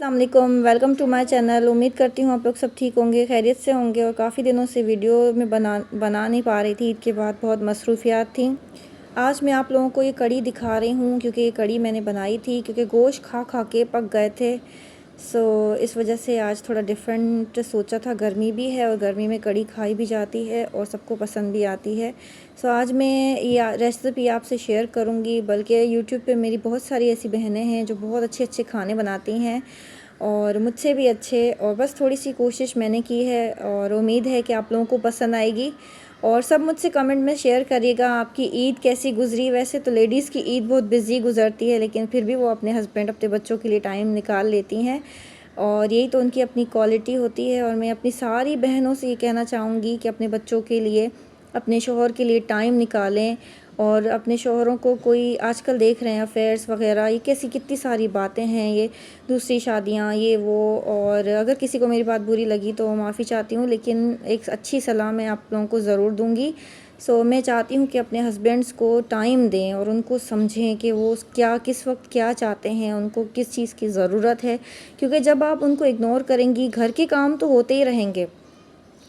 अस्सलाम वालेकुम, welcome to my channel. उम्मीद करती हूँ आप लोग सब ठीक होंगे, खैरियत से होंगे। और काफ़ी दिनों से वीडियो में बना नहीं पा रही थी, ईद के बाद बहुत मसरूफियात थी। आज मैं आप लोगों को ये कड़ी दिखा रही हूँ क्योंकि ये कड़ी मैंने बनाई थी क्योंकि गोश्त खा खा के पक गए थे। इस वजह से आज थोड़ा डिफरेंट सोचा था। गर्मी भी है और गर्मी में कड़ी खाई भी जाती है और सबको पसंद भी आती है। आज मैं ये रेसिपी आपसे शेयर करूँगी। बल्कि यूट्यूब पे मेरी बहुत सारी ऐसी बहनें हैं जो बहुत अच्छे अच्छे खाने बनाती हैं और मुझसे भी अच्छे। और बस थोड़ी सी कोशिश मैंने की है और उम्मीद है कि आप लोगों को पसंद आएगी। और सब मुझसे कमेंट में शेयर करिएगा आपकी ईद कैसी गुजरी। वैसे तो लेडीज़ की ईद बहुत बिजी गुजरती है, लेकिन फिर भी वो अपने हस्बैंड, अपने बच्चों के लिए टाइम निकाल लेती हैं और यही तो उनकी अपनी क्वालिटी होती है। और मैं अपनी सारी बहनों से ये कहना चाहूँगी कि अपने बच्चों के लिए, अपने शोहर के लिए टाइम निकालें। और अपने शोहरों को, कोई आजकल देख रहे हैं अफेयर्स वगैरह, ये कैसी कितनी सारी बातें हैं, ये दूसरी शादियाँ, ये वो। और अगर किसी को मेरी बात बुरी लगी तो माफ़ी चाहती हूँ, लेकिन एक अच्छी सलाह मैं आप लोगों को ज़रूर दूँगी। मैं चाहती हूँ कि अपने हस्बैंड्स को टाइम दें और उनको समझें कि वो क्या, किस वक्त क्या चाहते हैं, उनको किस चीज़ की ज़रूरत है। क्योंकि जब आप उनको इग्नोर करेंगी, घर के काम तो होते ही रहेंगे,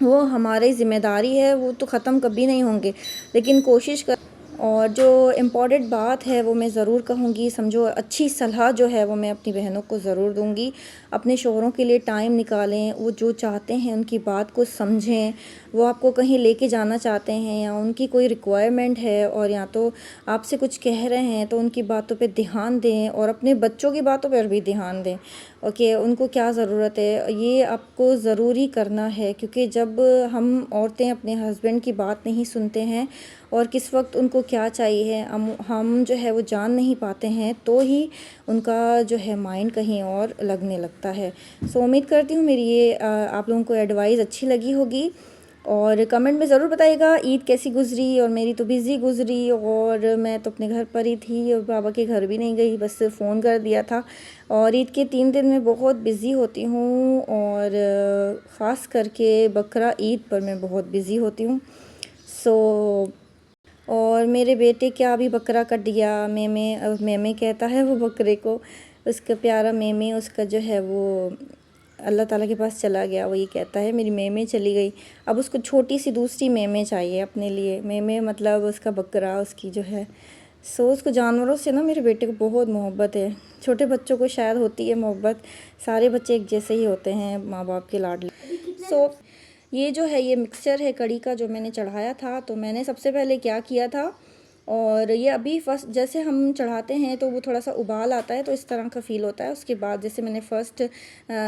वो हमारी ज़िम्मेदारी है, वो तो ख़त्म कभी नहीं होंगे। लेकिन कोशिश कर, और जो इम्पॉर्टेंट बात है वो मैं ज़रूर कहूँगी, समझो, अच्छी सलाह जो है वो मैं अपनी बहनों को ज़रूर दूँगी। अपने शोहरों के लिए टाइम निकालें, वो जो चाहते हैं उनकी बात को समझें। वो आपको कहीं लेके जाना चाहते हैं या उनकी कोई रिक्वायरमेंट है और या तो आपसे कुछ कह रहे हैं, तो उनकी बातों पे ध्यान दें और अपने बच्चों की बातों पर भी ध्यान दें। ओके, उनको क्या ज़रूरत है ये आपको ज़रूरी करना है। क्योंकि जब हम औरतें अपने हस्बैंड की बात नहीं सुनते हैं और किस वक्त उनको क्या चाहिए हम जो है वो जान नहीं पाते हैं, तो ही उनका जो है माइंड कहीं और लगने लगता है। उम्मीद करती हूँ मेरी ये आप लोगों को एडवाइस अच्छी लगी होगी। और कमेंट में ज़रूर बताइएगा ईद कैसी गुजरी। और मेरी तो बिज़ी गुजरी और मैं तो अपने घर पर ही थी और बाबा के घर भी नहीं गई, बस फ़ोन कर दिया था। और ईद के 3 दिन में बहुत बिज़ी होती हूँ और ख़ास करके बकरा ईद पर मैं बहुत बिज़ी होती हूँ। और मेरे बेटे क्या अभी बकरा कट गया, मेमे कहता है वो बकरे को, उसका प्यारा मेमे, उसका जो है वो अल्लाह ताला के पास चला गया। वो ये कहता है मेरी मेमे चली गई। अब उसको छोटी सी दूसरी मेमे चाहिए अपने लिए। मेमे मतलब उसका बकरा, उसकी जो है। उसको जानवरों से ना मेरे बेटे को बहुत मोहब्बत है। छोटे बच्चों को शायद होती है मोहब्बत, सारे बच्चे एक जैसे ही होते हैं, माँ बाप के लाडले। ये जो है ये मिक्सचर है कड़ी का जो मैंने चढ़ाया था। तो मैंने सबसे पहले क्या किया था, और ये अभी फर्स्ट जैसे हम चढ़ाते हैं तो वो थोड़ा सा उबाल आता है तो इस तरह का फ़ील होता है। उसके बाद जैसे मैंने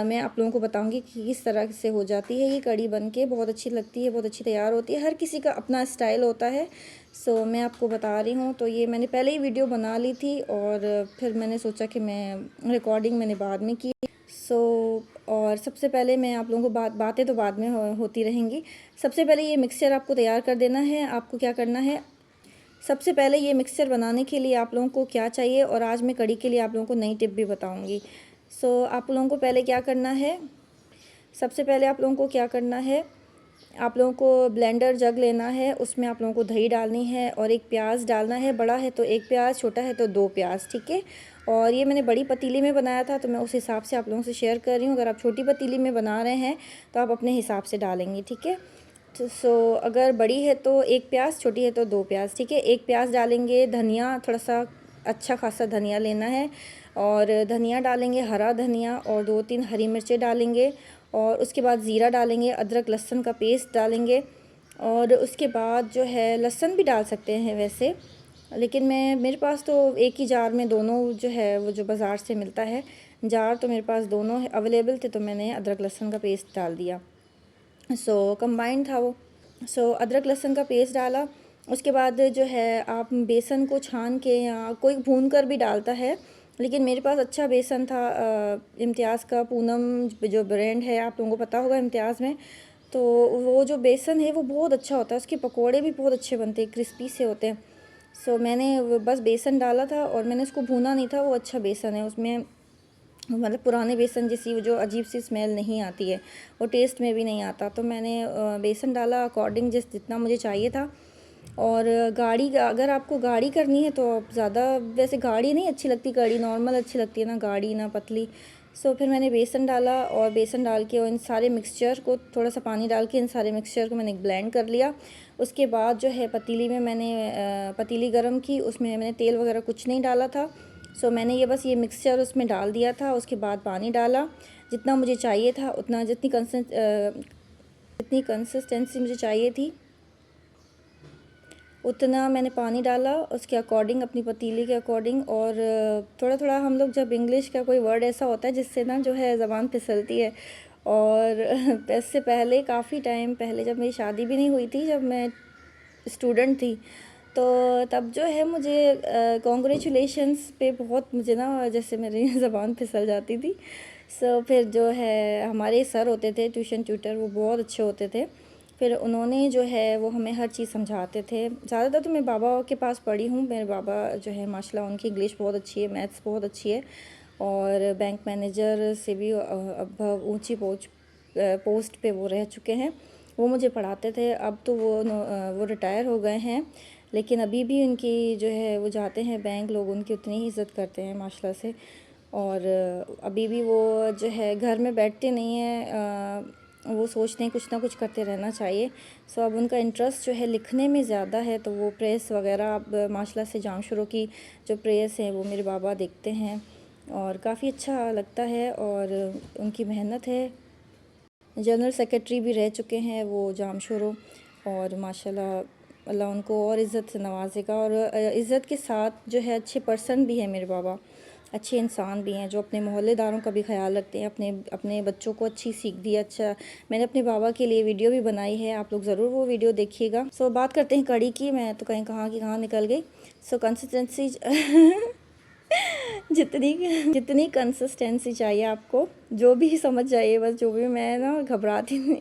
मैं आप लोगों को बताऊंगी कि किस तरह से हो जाती है ये कड़ी बन के। बहुत अच्छी लगती है, बहुत अच्छी तैयार होती है। हर किसी का अपना स्टाइल होता है। मैं आपको बता रही हूँ। तो ये मैंने पहले ही वीडियो बना ली थी और फिर मैंने सोचा कि मैं रिकॉर्डिंग मैंने बाद में की। और सबसे पहले मैं आप लोगों को बातें तो बाद में होती रहेंगी। सबसे पहले ये मिक्सचर आपको तैयार कर देना है। आपको क्या करना है, सबसे पहले ये मिक्सचर बनाने के लिए आप लोगों को क्या चाहिए, और आज मैं कड़ी के लिए आप लोगों को नई टिप भी बताऊंगी। आप लोगों को पहले क्या करना है, सबसे पहले आप लोगों को क्या करना है, आप लोगों को ब्लेंडर जग लेना है, उसमें आप लोगों को दही डालनी है और एक प्याज डालना है। बड़ा है तो एक प्याज, छोटा है तो 2 प्याज, ठीक है। और ये मैंने बड़ी पतीली में बनाया था तो मैं उस हिसाब से आप लोगों से शेयर कर रही हूँ। अगर आप छोटी पतीली में बना रहे हैं तो आप अपने हिसाब से डालेंगे, ठीक है। अगर बड़ी है तो 1 प्याज, छोटी है तो 2 प्याज, ठीक है। 1 प्याज डालेंगे। धनिया, थोड़ा सा अच्छा खासा धनिया लेना है और धनिया डालेंगे, हरा धनिया, और 2-3 हरी मिर्चें डालेंगे। और उसके बाद ज़ीरा डालेंगे, अदरक लहसुन का पेस्ट डालेंगे। और उसके बाद जो है लहसुन भी डाल सकते हैं वैसे, लेकिन मेरे पास तो एक ही जार में दोनों जो है वो जो बाज़ार से मिलता है जार, तो मेरे पास दोनों अवेलेबल थे तो मैंने अदरक लहसुन का पेस्ट डाल दिया। कंबाइंड था वो। अदरक लहसुन का पेस्ट डाला। उसके बाद जो है आप बेसन को छान के, या कोई भून कर भी डालता है, लेकिन मेरे पास अच्छा बेसन था इम्तियाज़ का, पूनम जो ब्रांड है, आप लोगों को पता होगा इम्तियाज़ में। तो वो जो बेसन है वो बहुत अच्छा होता है, उसके पकोड़े भी बहुत अच्छे बनते हैं, क्रिस्पी से होते हैं। मैंने बस बेसन डाला था और मैंने उसको भूना नहीं था। वो अच्छा बेसन है, उसमें मतलब पुराने बेसन जैसी वो जो अजीब सी स्मेल नहीं आती है, वो टेस्ट में भी नहीं आता। तो मैंने बेसन डाला अकॉर्डिंग जितना मुझे चाहिए था। और गाढ़ी, अगर आपको गाढ़ी करनी है तो आप ज़्यादा, वैसे गाढ़ी नहीं अच्छी लगती कड़ी, नॉर्मल अच्छी लगती है, ना गाढ़ी ना पतली। फिर मैंने बेसन डाला और बेसन डाल के और इन सारे मिक्सचर को थोड़ा सा पानी डाल के इन सारे मिक्सचर को मैंने ब्लेंड कर लिया। उसके बाद जो है पतीली में मैंने पतीली गरम की, उसमें मैंने तेल वगैरह कुछ नहीं डाला था। मैंने ये बस ये मिक्सचर उसमें डाल दिया था। उसके बाद पानी डाला जितना मुझे चाहिए था, उतना जितनी कंसिस्टेंसी मुझे चाहिए थी उतना मैंने पानी डाला, उसके अकॉर्डिंग, अपनी पतीली के अकॉर्डिंग। और थोड़ा थोड़ा हम लोग, जब इंग्लिश का कोई वर्ड ऐसा होता है जिससे ना जो है ज़बान फिसलती है। और इससे पहले, काफ़ी टाइम पहले, जब मेरी शादी भी नहीं हुई थी, जब मैं स्टूडेंट थी, तो तब जो है मुझे कॉन्ग्रेचुलेशंस पे बहुत, मुझे ना जैसे मेरी ज़बान फिसल जाती थी। फिर जो है हमारे सर होते थे ट्यूशन ट्यूटर, वो बहुत अच्छे होते थे। फिर उन्होंने जो है वो हमें हर चीज़ समझाते थे। ज़्यादातर तो मैं बाबा के पास पढ़ी हूँ। मेरे बाबा जो है माशाल्लाह, उनकी इंग्लिश बहुत अच्छी है, मैथ्स बहुत अच्छी है, और बैंक मैनेजर से भी अब ऊंची पोस्ट पे वो रह चुके हैं। वो मुझे पढ़ाते थे। अब तो वो रिटायर हो गए हैं, लेकिन अभी भी उनकी जो है, वो जाते हैं बैंक, लोग उनकी उतनी ही इज़्ज़त करते हैं माशाल्लाह से। और अभी भी वो जो है घर में बैठते नहीं हैं, वो सोचते हैं कुछ ना कुछ करते रहना चाहिए। अब उनका इंटरेस्ट जो है लिखने में ज़्यादा है, तो वो प्रेस वगैरह अब माशाल्लाह से जामशुरों की जो प्रेस है वो मेरे बाबा देखते हैं, और काफ़ी अच्छा लगता है। और उनकी मेहनत है। जनरल सेक्रेटरी भी रह चुके हैं वो जामशुरों, और माशाल्लाह अल्लाह उनको और इज़्ज़त से नवाजेगा। और इज़्ज़त के साथ जो है अच्छे पर्सन भी हैं मेरे बाबा, अच्छे इंसान भी हैं, जो अपने मोहल्लेदारों का भी ख्याल रखते हैं, अपने अपने बच्चों को अच्छी सीख दी। अच्छा, मैंने अपने बाबा के लिए वीडियो भी बनाई है, आप लोग ज़रूर वो वीडियो देखिएगा। बात करते हैं कड़ी की। मैं तो कहीं कहाँ की कहाँ निकल गई। कंसिस्टेंसी जितनी जितनी कंसिस्टेंसी चाहिए आपको, जो भी समझ जाइए, बस जो भी, मैं ना घबराती नहीं।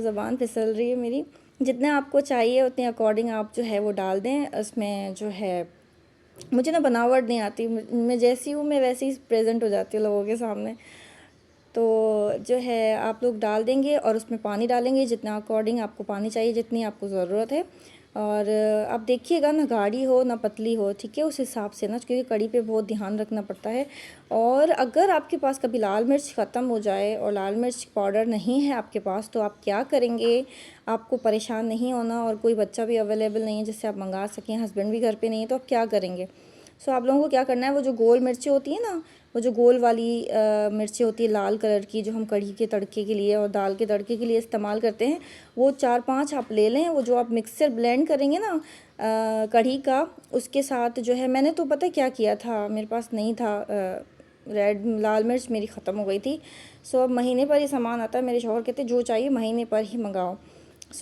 ज़बान फिसल रही है मेरी। जितने आपको चाहिए उतने अकॉर्डिंग आप जो है वो डाल दें। उसमें जो है, मुझे ना बनावट नहीं आती, मैं जैसी हूँ मैं वैसी ही प्रेजेंट हो जाती हूँ लोगों के सामने। तो जो है आप लोग डाल देंगे और उसमें पानी डालेंगे जितना अकॉर्डिंग आपको पानी चाहिए, जितनी आपको ज़रूरत है। और आप देखिएगा ना गाढ़ी हो ना पतली हो, ठीक है, उस हिसाब से ना, क्योंकि कड़ी पे बहुत ध्यान रखना पड़ता है। और अगर आपके पास कभी लाल मिर्च ख़त्म हो जाए और लाल मिर्च पाउडर नहीं है आपके पास, तो आप क्या करेंगे? आपको परेशान नहीं होना, और कोई बच्चा भी अवेलेबल नहीं है जिससे आप मंगा सकें, हस्बैंड भी घर पे नहीं है, तो आप क्या करेंगे? आप लोगों को क्या करना है, वो जो गोल मिर्चें होती है ना, वो जो गोल वाली मिर्चें होती है लाल कलर की, जो हम कढ़ी के तड़के के लिए और दाल के तड़के के लिए इस्तेमाल करते हैं, वो 4-5 आप ले लें। वो जो आप मिक्सर ब्लेंड करेंगे ना कढ़ी का, उसके साथ जो है, मैंने तो पता क्या किया था, मेरे पास नहीं था रेड लाल मिर्च, मेरी ख़त्म हो गई थी। अब महीने पर ही सामान आता है। मेरे शौहर कहते जो चाहिए महीने पर ही मंगाओ।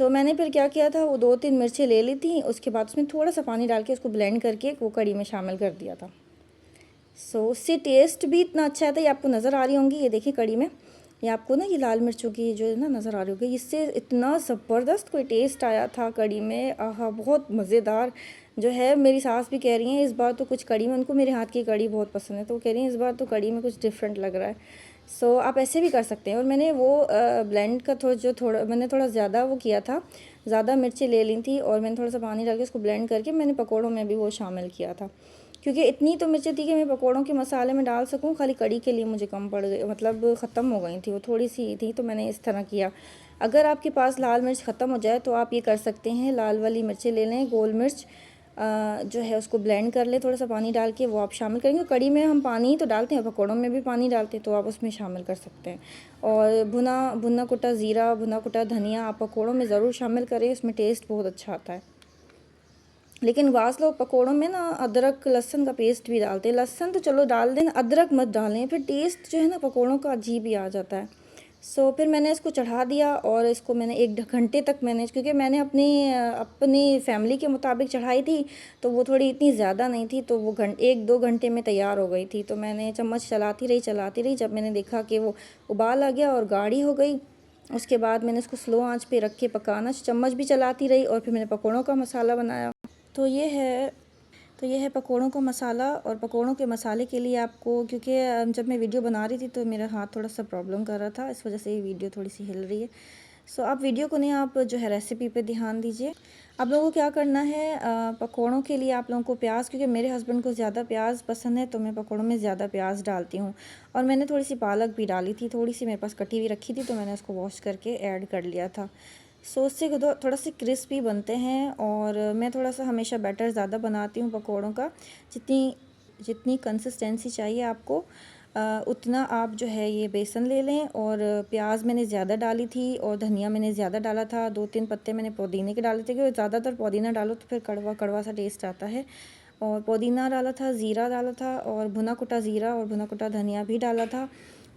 मैंने फिर क्या किया था, वो 2-3 मिर्चें ले ली थी, उसके बाद उसमें थोड़ा सा पानी डाल के उसको ब्लेंड करके वो कढ़ी में शामिल कर दिया था। उससे टेस्ट भी इतना अच्छा आता है। ये आपको नज़र आ रही होंगी, ये देखिए कढ़ी में, ये आपको ना ये लाल मिर्चों की जो है ना नज़र आ रही होगी, इससे इतना ज़बरदस्त कोई टेस्ट आया था कढ़ी में। आहा, बहुत मज़ेदार जो है। मेरी सास भी कह रही हैं इस बार तो कुछ कढ़ी में, उनको मेरे हाथ की कढ़ी बहुत पसंद है, तो वो कह रही हैं इस बार तो कढ़ी में कुछ डिफरेंट लग रहा है। आप ऐसे भी कर सकते हैं। और मैंने वो ब्लेंड का मैंने थोड़ा ज़्यादा वो किया था, ज़्यादा मिर्ची ले ली थी, और मैंने थोड़ा सा पानी डाल के उसको ब्लेंड करके मैंने पकौड़ों में भी वो शामिल किया था, क्योंकि इतनी तो मिर्ची थी कि मैं पकौड़ों के मसाले में डाल सकूं, खाली कड़ी के लिए मुझे कम पड़ गई, मतलब ख़त्म हो गई थी, वो थोड़ी सी थी, तो मैंने इस तरह किया। अगर आपके पास लाल मिर्च ख़त्म हो जाए तो आप ये कर सकते हैं, लाल वाली मिर्ची ले लें, गोल मिर्च जो है उसको ब्लेंड कर ले, थोड़ा सा पानी डाल के वो आप शामिल करेंगे। कड़ी में हम पानी ही तो डालते हैं, पकौड़ों में भी पानी डालते हैं, तो आप उसमें शामिल कर सकते हैं। और भुना कुटा ज़ीरा, भुना कुटा धनिया आप पकौड़ों में ज़रूर शामिल करें, उसमें टेस्ट बहुत अच्छा आता है। लेकिन वास लोग पकौड़ों में ना अदरक लहसुन का पेस्ट भी डालते हैं। लहसुन तो चलो डाल दें, अदरक मत डालें, फिर टेस्ट जो है ना पकौड़ों का अजीब ही आ जाता है। फिर मैंने इसको चढ़ा दिया, और इसको मैंने 1 घंटे तक मैंने, क्योंकि मैंने अपनी फैमिली के मुताबिक चढ़ाई थी, तो वो थोड़ी इतनी ज़्यादा नहीं थी, तो वो 1-2 घंटे में तैयार हो गई थी। तो मैंने चम्मच चलाती रही, जब मैंने देखा कि वो उबाल आ गया और गाढ़ी हो गई, उसके बाद मैंने इसको स्लो आंच पे रख के पकाना, चम्मच भी चलाती रही, और फिर मैंने पकौड़ों का मसाला बनाया। तो ये है पकोड़ों का मसाला। और पकोड़ों के मसाले के लिए आपको, क्योंकि जब मैं वीडियो बना रही थी तो मेरा हाथ थोड़ा सा प्रॉब्लम कर रहा था, इस वजह से ये वीडियो थोड़ी सी हिल रही है। सो आप वीडियो को नहीं, आप जो है रेसिपी पे ध्यान दीजिए। आप लोगों को क्या करना है, पकौड़ों के लिए आप लोगों को प्याज, क्योंकि मेरे हस्बैंड को ज़्यादा प्याज पसंद है तो मैं पकौड़ों में ज़्यादा प्याज डालती हूँ। और मैंने थोड़ी सी पालक भी डाली थी, थोड़ी सी मेरे पास कटी हुई रखी थी तो मैंने उसको वॉश करके ऐड कर लिया था। सो उससे थोड़ा सा क्रिस्पी बनते हैं। और मैं थोड़ा सा हमेशा बैटर ज़्यादा बनाती हूँ पकौड़ों का। जितनी जितनी कंसिस्टेंसी चाहिए आपको उतना आप जो है ये बेसन ले लें। और प्याज मैंने ज़्यादा डाली थी और धनिया मैंने ज़्यादा डाला था। 2-3 पत्ते मैंने पुदीने के डाले थे, क्योंकि ज़्यादातर पुदीना डालो तो फिर कड़वा कड़वा सा टेस्ट आता है। और पुदीना डाला था, ज़ीरा डाला था, और भुना कुटा ज़ीरा और भुना कुटा धनिया भी डाला था।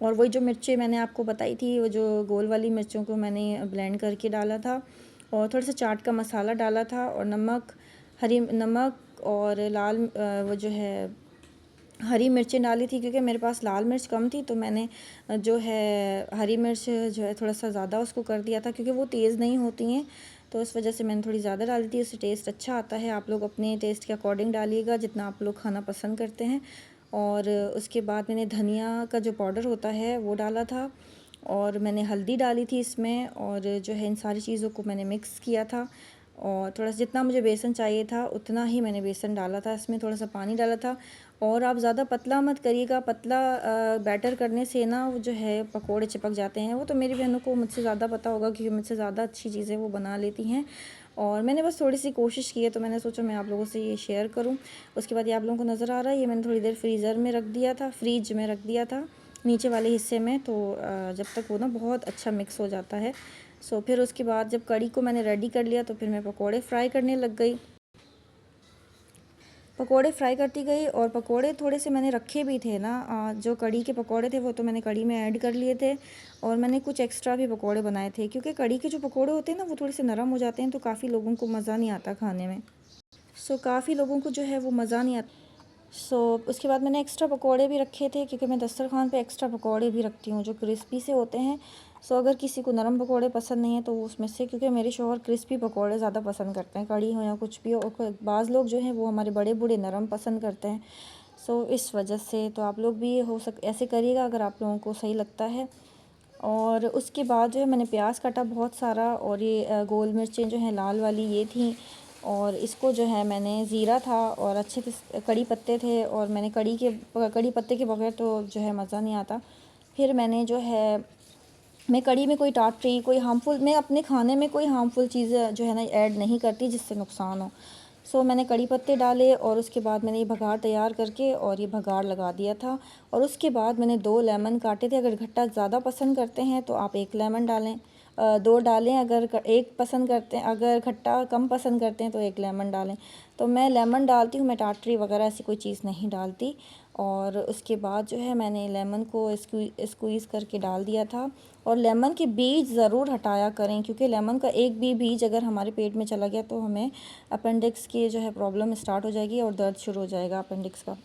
और वही जो मिर्चें मैंने आपको बताई थी, वो जो गोल वाली मिर्चों को मैंने ब्लेंड करके डाला था। और थोड़ा सा चाट का मसाला डाला था, और नमक और वो जो है हरी मिर्चें डाली थी, क्योंकि मेरे पास लाल मिर्च कम थी तो मैंने जो है हरी मिर्च जो है थोड़ा सा ज़्यादा उसको कर दिया था, क्योंकि वो तेज़ नहीं होती हैं तो इस वजह से मैंने थोड़ी ज़्यादा डाली थी। उससे टेस्ट अच्छा आता है। आप लोग अपने टेस्ट के अकॉर्डिंग डालिएगा, जितना आप लोग खाना पसंद करते हैं। और उसके बाद मैंने धनिया का जो पाउडर होता है वो डाला था, और मैंने हल्दी डाली थी इसमें। और जो है इन सारी चीज़ों को मैंने मिक्स किया था। और थोड़ा सा जितना मुझे बेसन चाहिए था उतना ही मैंने बेसन डाला था, इसमें थोड़ा सा पानी डाला था। और आप ज़्यादा पतला मत करिएगा, पतला बैटर करने से ना वो जो है पकोड़े चिपक जाते हैं। वो तो मेरी बहनों को मुझसे ज़्यादा पता होगा, क्योंकि मुझसे ज़्यादा अच्छी चीज़ें वो बना लेती हैं। और मैंने बस थोड़ी सी कोशिश की है तो मैंने सोचा मैं आप लोगों से ये शेयर करूं। उसके बाद ये आप लोगों को नज़र आ रहा है, ये मैंने थोड़ी देर फ्रीज़र में रख दिया था, फ्रीज में रख दिया था नीचे वाले हिस्से में। तो जब तक वो ना बहुत अच्छा मिक्स हो जाता है। सो फिर उसके बाद जब कड़ी को मैंने रेडी कर लिया तो फिर मैं पकोड़े फ्राई करने लग गई। पकोड़े फ्राई करती गई, और पकोड़े थोड़े से मैंने रखे भी थे ना, जो कड़ी के पकोड़े थे वो तो मैंने कड़ी में ऐड कर लिए थे। और मैंने कुछ एक्स्ट्रा भी पकोड़े बनाए थे, क्योंकि कड़ी के जो पकोड़े होते हैं ना वो थोड़े से नरम हो जाते हैं तो काफ़ी लोगों को मज़ा नहीं आता खाने में। सो काफ़ी लोगों को जो है वो मज़ा नहीं आता। सो उसके बाद मैंने एक्स्ट्रा पकोड़े भी रखे थे, क्योंकि मैं दस्तरखान पे एक्स्ट्रा पकोड़े भी रखती हूँ जो क्रिस्पी से होते हैं। सो अगर किसी को नरम पकोड़े पसंद नहीं है तो उसमें से, क्योंकि मेरे शौहर क्रिस्पी पकोड़े ज़्यादा पसंद करते हैं, कड़ी हो या कुछ भी हो। और बाज़ लोग जो हैं वो हमारे बड़े बूढ़े नरम पसंद करते हैं। सो इस वजह से तो आप लोग भी ऐसे करिएगा अगर आप लोगों को सही लगता है। और उसके बाद जो है मैंने प्याज काटा बहुत सारा, और ये गोल मिर्चें जो हैं लाल वाली ये थी। और इसको जो है मैंने ज़ीरा था और अच्छे से कड़ी पत्ते थे, और मैंने कड़ी पत्ते के बगैर तो जो है मज़ा नहीं आता। फिर मैंने जो है, मैं कड़ी में कोई टाटरी कोई हार्मफुल, मैं अपने खाने में कोई हार्मफुल चीज़ें जो है ना ऐड नहीं करती जिससे नुकसान हो। सो मैंने कड़ी पत्ते डाले, और उसके बाद मैंने ये भगार तैयार करके और ये भगार लगा दिया था। और उसके बाद मैंने 2 लेमन काटे थे। अगर खट्टा ज़्यादा पसंद करते हैं तो आप 1 लेमन डालें, 2 डालें। अगर 1 पसंद करते हैं, अगर खट्टा कम पसंद करते हैं तो 1 लेमन डालें। तो मैं लेमन डालती हूँ, मैं टाटरी वगैरह ऐसी कोई चीज़ नहीं डालती। और उसके बाद जो है मैंने लेमन को स्क्वीज़ करके डाल दिया था। और लेमन के बीज ज़रूर हटाया करें, क्योंकि लेमन का एक भी बीज अगर हमारे पेट में चला गया तो हमें अपेंडिक्स की जो है प्रॉब्लम स्टार्ट हो जाएगी और दर्द शुरू हो जाएगा अपेंडिक्स का।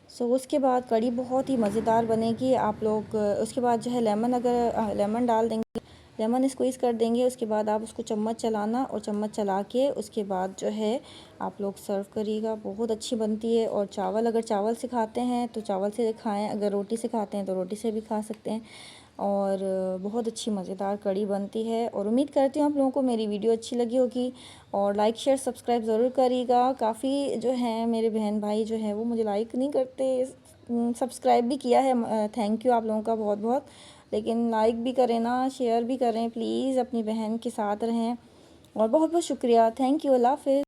सो उसके बाद कड़ी बहुत ही मज़ेदार बनेगी। आप लोग उसके बाद जो है लेमन, अगर लेमन डाल देंगे, लेमन स्क्वीज़ कर देंगे, उसके बाद आप उसको चम्मच चलाना, और चम्मच चला के उसके बाद जो है आप लोग सर्व करिएगा। बहुत अच्छी बनती है। और चावल, अगर चावल से खाते हैं तो चावल से खाएं, अगर रोटी से खाते हैं तो रोटी से भी खा सकते हैं। और बहुत अच्छी मज़ेदार कड़ी बनती है। और उम्मीद करती हूँ आप लोगों को मेरी वीडियो अच्छी लगी होगी। और लाइक शेयर सब्सक्राइब ज़रूर करिएगा। काफ़ी जो हैं मेरे बहन भाई जो हैं वो मुझे लाइक नहीं करते, सब्सक्राइब भी किया है, थैंक यू आप लोगों का बहुत बहुत। लेकिन लाइक भी करें ना, शेयर भी करें प्लीज़, अपनी बहन के साथ रहें। और बहुत बहुत शुक्रिया, थैंक यू, अल्लाह हाफ़िज़।